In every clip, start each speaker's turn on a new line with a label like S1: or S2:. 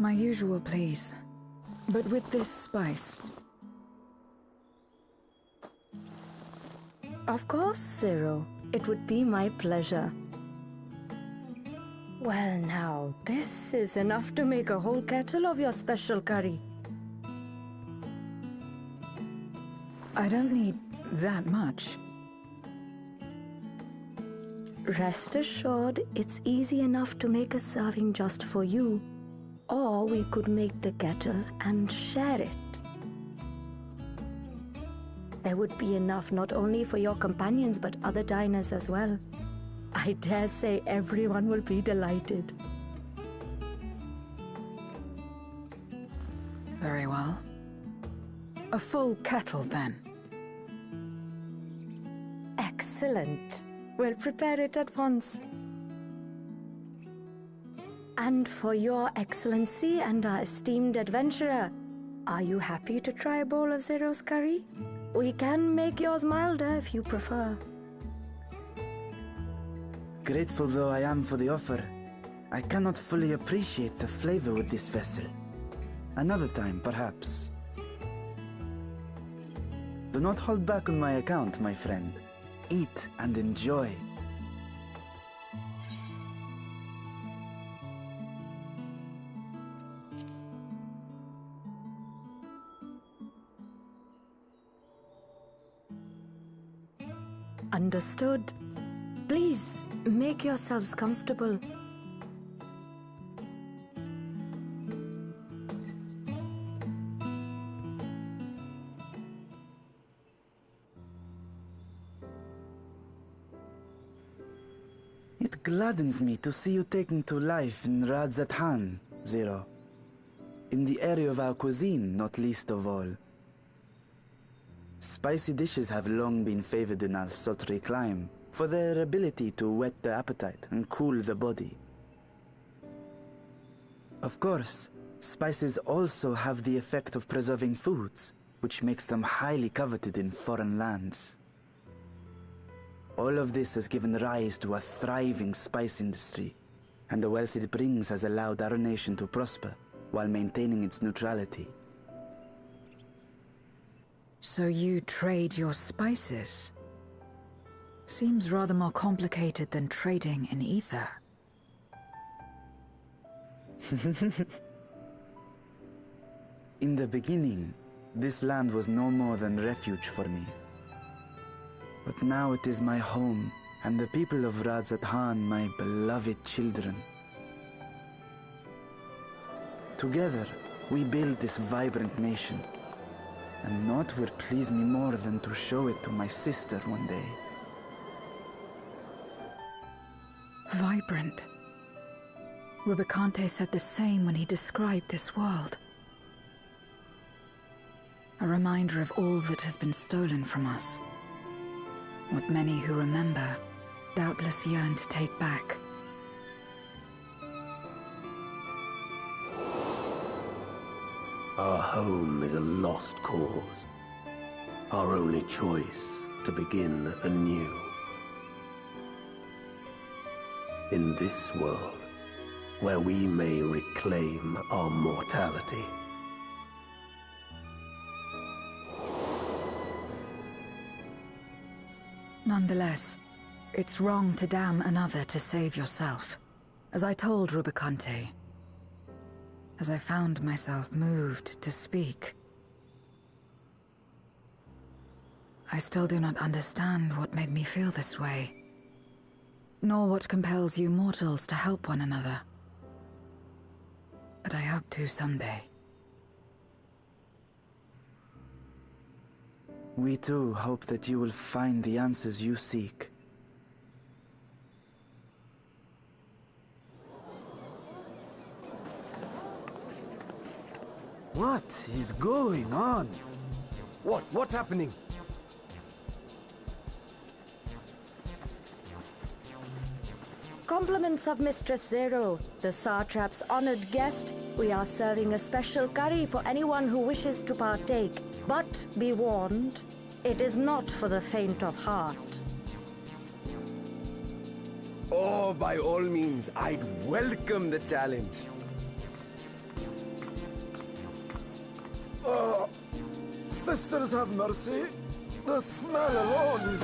S1: My usual, please. But with this spice.
S2: Of course, Zero. It would be my pleasure. Well now, this is enough to make a whole kettle of your special curry.
S1: I don't need that much.
S2: Rest assured, it's easy enough to make a serving just for you. Or we could make the kettle and share it. There would be enough not only for your companions but other diners as well. I dare say everyone will be delighted.
S1: Very well. A full kettle, then.
S2: Excellent. We'll prepare it at once. And for your excellency and our esteemed adventurer, are you happy to try a bowl of Zero's curry? We can make yours milder if you prefer.
S3: Grateful though I am for the offer, I cannot fully appreciate the flavor with this vessel. Another time, perhaps. Do not hold back on my account, my friend. Eat and enjoy.
S2: Understood. Please, make yourselves comfortable.
S3: It gladdens me to see you taking to life in Radzathan, Zero. In the area of our cuisine, not least of all. Spicy dishes have long been favored in our sultry clime for their ability to whet the appetite and cool the body. Of course, spices also have the effect of preserving foods, which makes them highly coveted in foreign lands. All of this has given rise to a thriving spice industry, and the wealth it brings has allowed our nation to prosper while maintaining its neutrality.
S1: So you trade your spices? Seems rather more complicated than trading in ether.
S3: In the beginning, this land was no more than refuge for me. But now it is my home, and the people of Radzathan my beloved children. Together, we build this vibrant nation. And naught would please me more than to show it to my sister one day.
S1: Vibrant. Rubicante said the same when he described this world. A reminder of all that has been stolen from us. What many who remember doubtless yearn to take back.
S4: Our home is a lost cause. Our only choice to begin anew. In this world, where we may reclaim our mortality.
S1: Nonetheless, it's wrong to damn another to save yourself. As I told Rubicante, as I found myself moved to speak. I still do not understand what made me feel this way, nor what compels you mortals to help one another. But I hope to someday.
S3: We too hope that you will find the answers you seek. What is going on?
S5: What's happening?
S2: Compliments of Mistress Zero, the Satrap's honored guest. We are serving a special curry for anyone who wishes to partake. But be warned, it is not for the faint of heart.
S5: Oh, by all means, I'd welcome the challenge. Sisters have mercy. The smell alone is...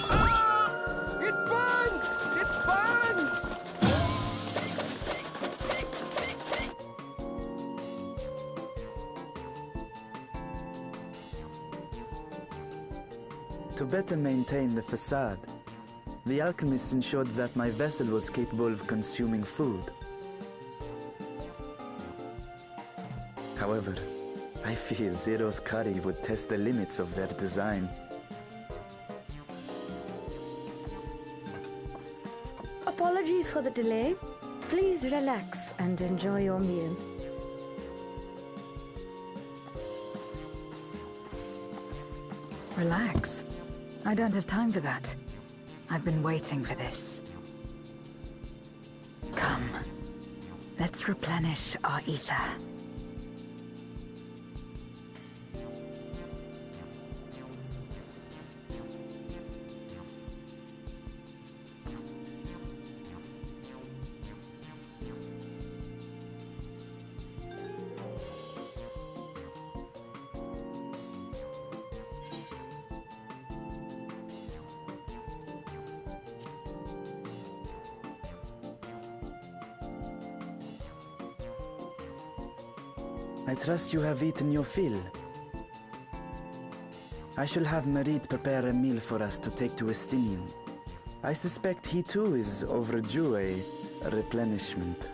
S5: Ah! It burns! It burns!
S3: To better maintain the facade, the alchemists ensured that my vessel was capable of consuming food. However, I fear Zero's curry would test the limits of their design.
S2: Apologies for the delay. Please relax and enjoy your meal.
S1: Relax. I don't have time for that. I've been waiting for this. Come. Let's replenish our ether.
S3: I trust you have eaten your fill. I shall have Marid prepare a meal for us to take to Estinian. I suspect he too is overdue a replenishment.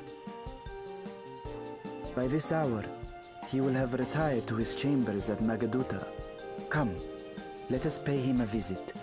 S3: By this hour, he will have retired to his chambers at Magaduta. Come, let us pay him a visit.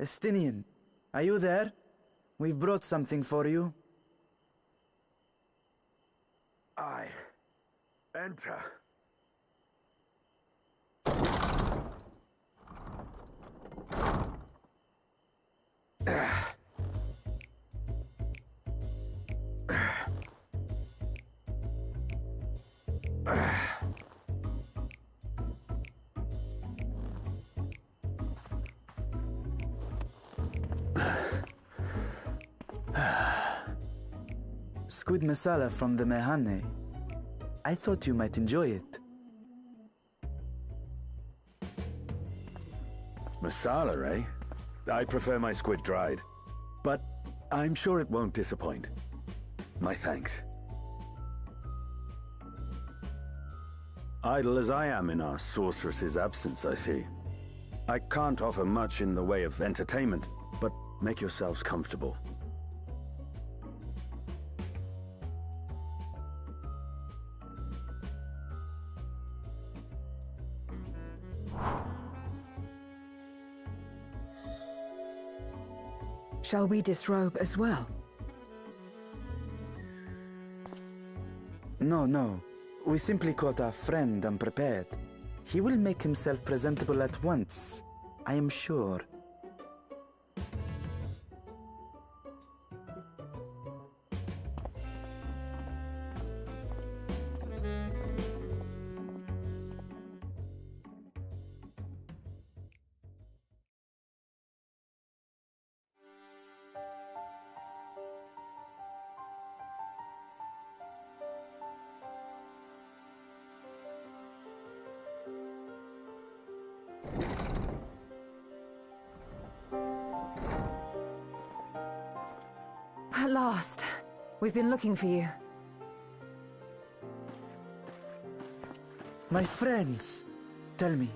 S3: Estinian, are you there? We've brought something for you.
S5: I enter.
S3: Squid masala from the Mehane. I thought you might enjoy it.
S6: Masala, eh? I prefer my squid dried. But I'm sure it won't disappoint. My thanks. Idle as I am in our sorceress's absence, I see. I can't offer much in the way of entertainment, but make yourselves comfortable.
S1: Shall we disrobe as well?
S3: No. We simply caught our friend unprepared. He will make himself presentable at once, I am sure.
S1: last. We've been looking for you.
S3: My friends! Tell me,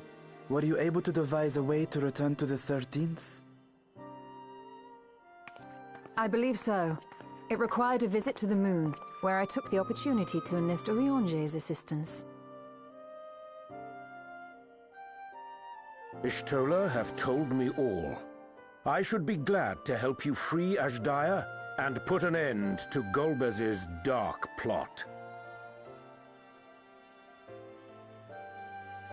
S3: were you able to devise a way to return to the 13th?
S1: I believe so. It required a visit to the moon, where I took the opportunity to enlist Orionge's assistance.
S7: Ishtola hath told me all. I should be glad to help you free Ashdaya and put an end to Golbez's dark plot.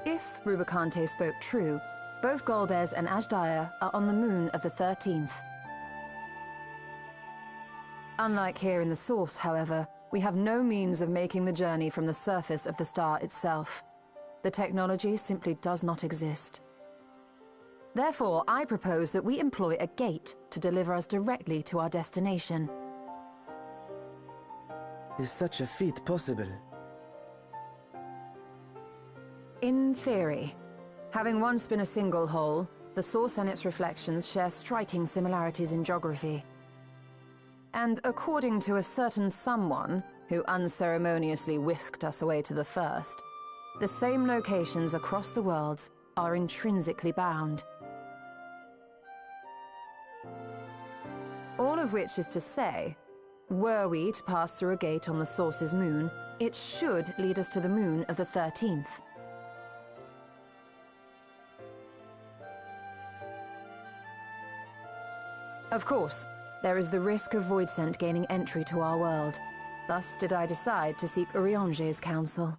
S1: If Rubicante spoke true, both Golbez and Ashdaya are on the moon of the 13th. Unlike here in the Source, however, we have no means of making the journey from the surface of the star itself. The technology simply does not exist. Therefore, I propose that we employ a gate to deliver us directly to our destination.
S3: Is such a feat possible?
S1: In theory. Having once been a single hole, the Source and its reflections share striking similarities in geography. And according to a certain someone who unceremoniously whisked us away to the first, the same locations across the worlds are intrinsically bound. All of which is to say, were we to pass through a gate on the Source's moon, it should lead us to the moon of the 13th. Of course, there is the risk of Voidsent gaining entry to our world. Thus did I decide to seek Orionge's counsel.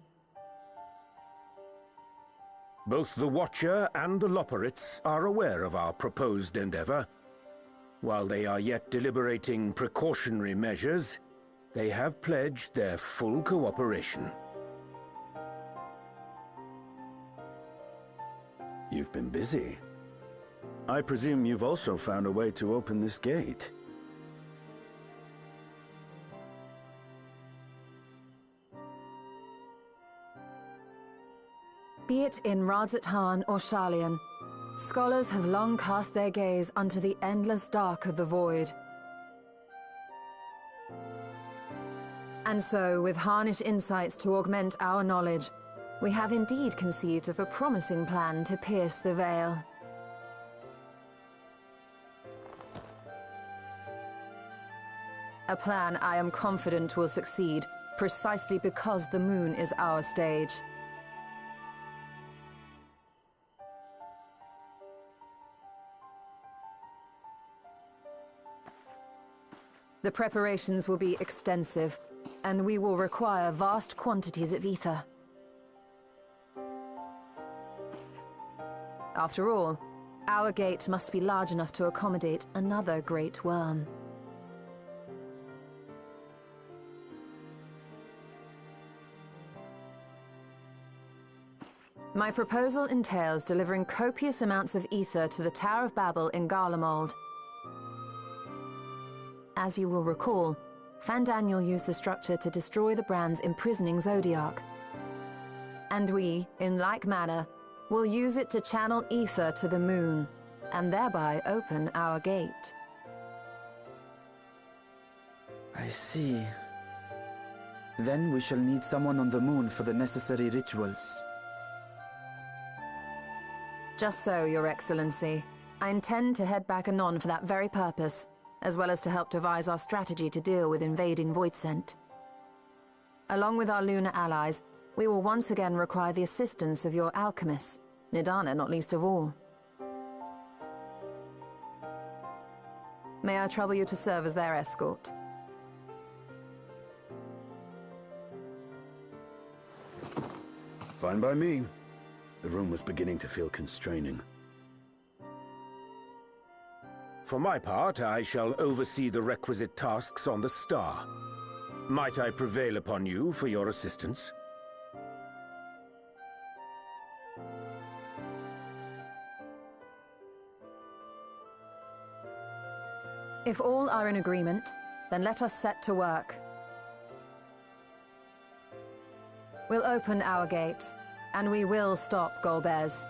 S7: Both the Watcher and the Loporrits are aware of our proposed endeavor. While they are yet deliberating precautionary measures, they have pledged their full cooperation.
S6: You've been busy. I presume you've also found a way to open this gate.
S1: Be it in Radzat-Han or Sharlayan, scholars have long cast their gaze unto the endless dark of the void. And so, with harnish insights to augment our knowledge, we have indeed conceived of a promising plan to pierce the veil. A plan I am confident will succeed, precisely because the moon is our stage. The preparations will be extensive, and we will require vast quantities of ether. After all, our gate must be large enough to accommodate another great worm. My proposal entails delivering copious amounts of ether to the Tower of Babel in Garlemald. As you will recall, Fandaniel used the structure to destroy the Brand's imprisoning Zodiac. And we, in like manner, will use it to channel ether to the moon, and thereby open our gate.
S3: I see. Then we shall need someone on the moon for the necessary rituals.
S1: Just so, Your Excellency. I intend to head back anon for that very purpose, as well as to help devise our strategy to deal with invading Voidsent. Along with our lunar allies, we will once again require the assistance of your alchemists, Nidana not least of all. May I trouble you to serve as their escort?
S6: Fine by me. The room was beginning to feel constraining.
S7: For my part, I shall oversee the requisite tasks on the star. Might I prevail upon you for your assistance?
S1: If all are in agreement, then let us set to work. We'll open our gate, and we will stop Golbez.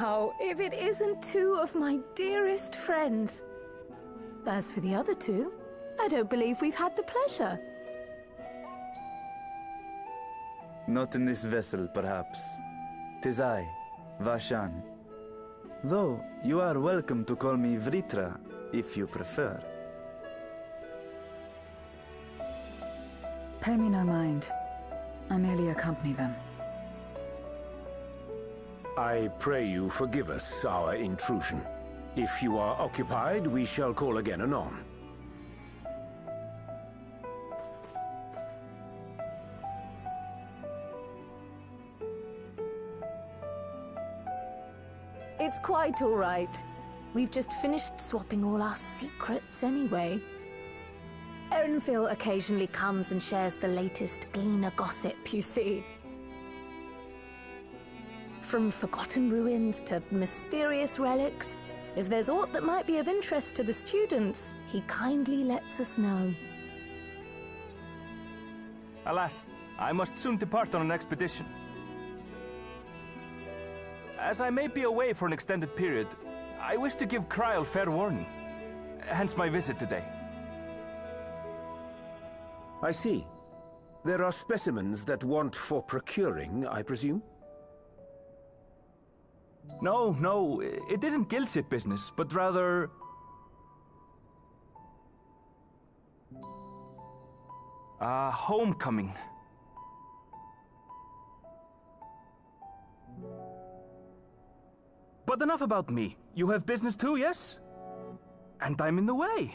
S2: Now, if it isn't two of my dearest friends.
S1: As for the other two, I don't believe we've had the pleasure.
S3: Not in this vessel, perhaps. 'Tis I, Vashan. Though, you are welcome to call me Vritra, if you prefer.
S1: Pay me no mind. I merely accompany them.
S7: I pray you forgive us our intrusion. If you are occupied, we shall call again anon.
S1: It's quite all right. We've just finished swapping all our secrets anyway. Erenville occasionally comes and shares the latest Gleaner gossip, you see. From forgotten ruins to mysterious relics, if there's aught that might be of interest to the students, he kindly lets us know.
S8: Alas, I must soon depart on an expedition. As I may be away for an extended period, I wish to give Kryl fair warning. Hence my visit today.
S7: I see. There are specimens that want for procuring, I presume?
S8: No, it isn't guildship business, but rather... homecoming. But enough about me. You have business too, yes? And I'm in the way.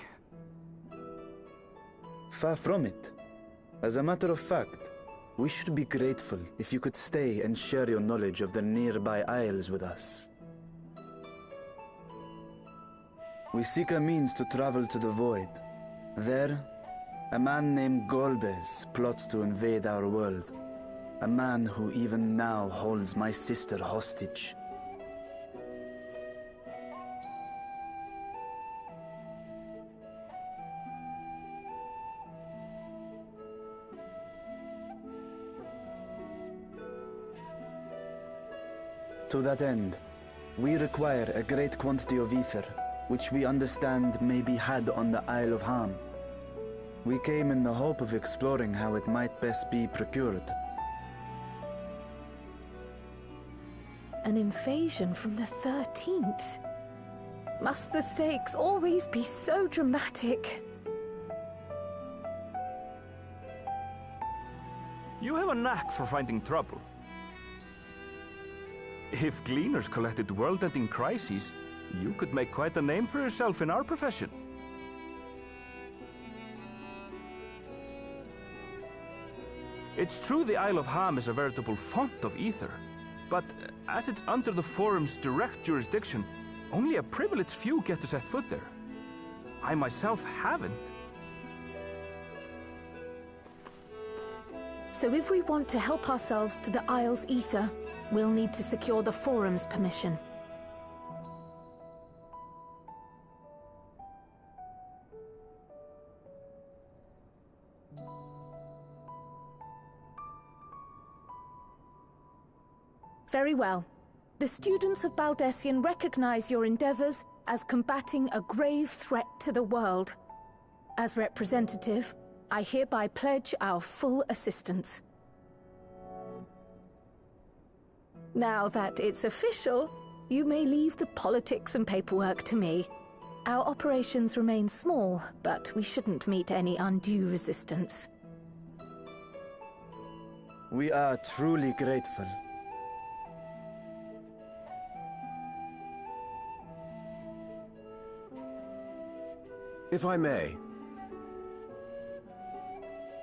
S3: Far from it. As a matter of fact, we should be grateful if you could stay and share your knowledge of the nearby isles with us. We seek a means to travel to the Void. There, a man named Golbez plots to invade our world. A man who even now holds my sister hostage. To that end, we require a great quantity of ether, which we understand may be had on the Isle of Ham. We came in the hope of exploring how it might best be procured.
S1: An invasion from the 13th? Must the stakes always be so dramatic?
S8: You have a knack for finding trouble. If Gleaners collected world-ending crises, you could make quite a name for yourself in our profession. It's true the Isle of Ham is a veritable font of ether, but as it's under the Forum's direct jurisdiction, only a privileged few get to set foot there. I myself haven't.
S1: So if we want to help ourselves to the Isle's ether, we'll need to secure the Forum's permission. Very well. The students of Baldessian recognize your endeavors as combating a grave threat to the world. As representative, I hereby pledge our full assistance. Now that it's official, you may leave the politics and paperwork to me. Our operations remain small, but we shouldn't meet any undue resistance.
S3: We are truly grateful.
S7: If I may.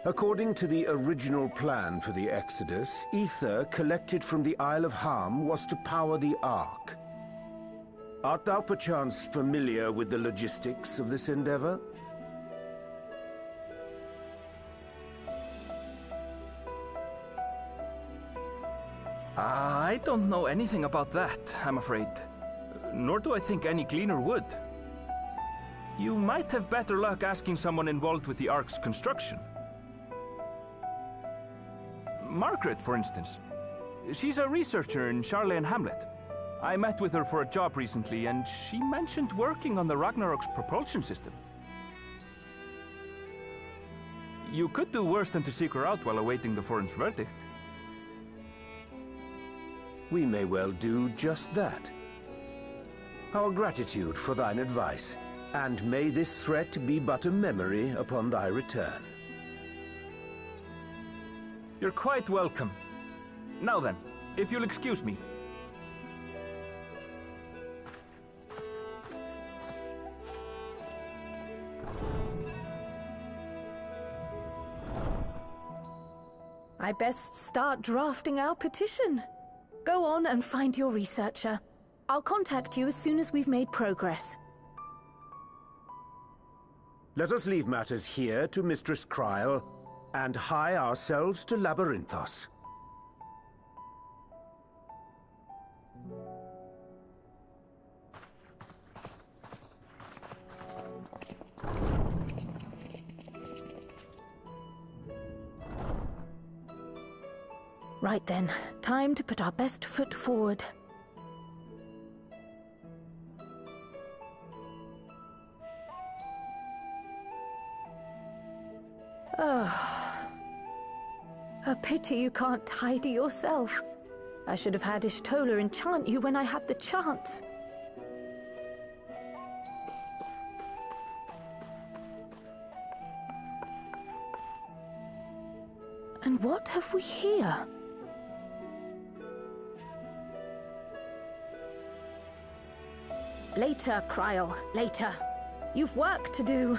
S7: According to the original plan for the Exodus, ether collected from the Isle of Ham was to power the Ark. Art thou perchance familiar with the logistics of this endeavor?
S8: I don't know anything about that, I'm afraid. Nor do I think any Gleaner would. You might have better luck asking someone involved with the Ark's construction. Margaret, for instance. She's a researcher in Charley and Hamlet. I met with her for a job recently, and she mentioned working on the Ragnarok's propulsion system. You could do worse than to seek her out while awaiting the forum's verdict.
S7: We may well do just that. Our gratitude for thine advice, and may this threat be but a memory upon thy return.
S8: You're quite welcome. Now then, if you'll excuse me.
S2: I best start drafting our petition. Go on and find your researcher. I'll contact you as soon as we've made progress.
S7: Let us leave matters here to Mistress Kryl, and hie ourselves to Labyrinthos.
S2: Right then, time to put our best foot forward. A pity you can't tidy yourself. I should have had Ishtola enchant you when I had the chance. And what have we here? Later, Kryl, later. You've work to do.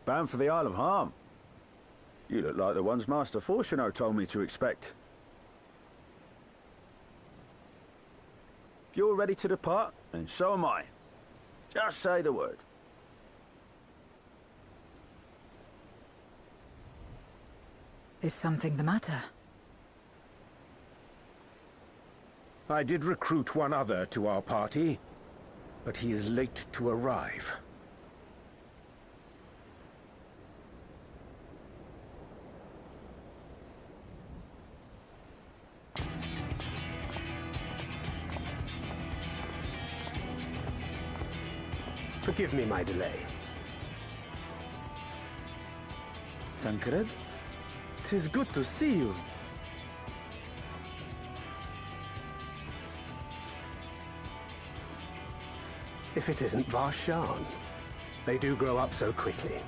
S6: Bound for the Isle of Harm. You look like the ones Master Fortuno told me to expect. If you're ready to depart, then so am I. Just say the word.
S1: Is something the matter?
S7: I did recruit one other to our party, but he is late to arrive.
S4: Forgive me my delay.
S3: Thancred? 'Tis good to see you.
S4: If it isn't Varshan. They do grow up so quickly.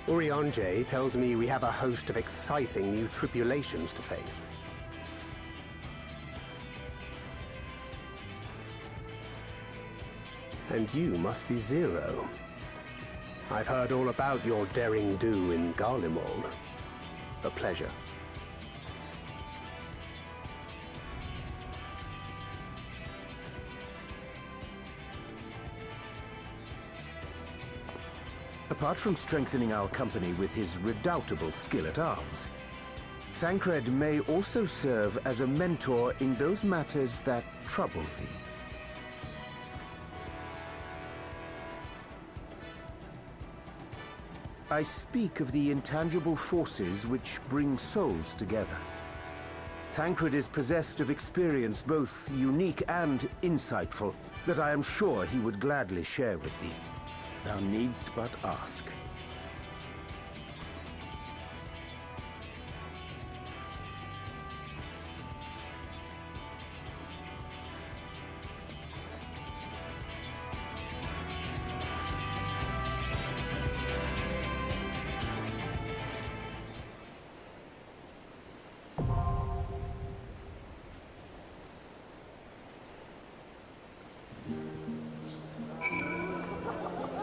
S4: Urianger tells me we have a host of exciting new tribulations to face. And you must be Zero. I've heard all about your daring do in Garlemald. A pleasure.
S7: Apart from strengthening our company with his redoubtable skill at arms, Thancred may also serve as a mentor in those matters that trouble thee. I speak of the intangible forces which bring souls together. Thancred is possessed of experience both unique and insightful that I am sure he would gladly share with thee. Thou needst but ask.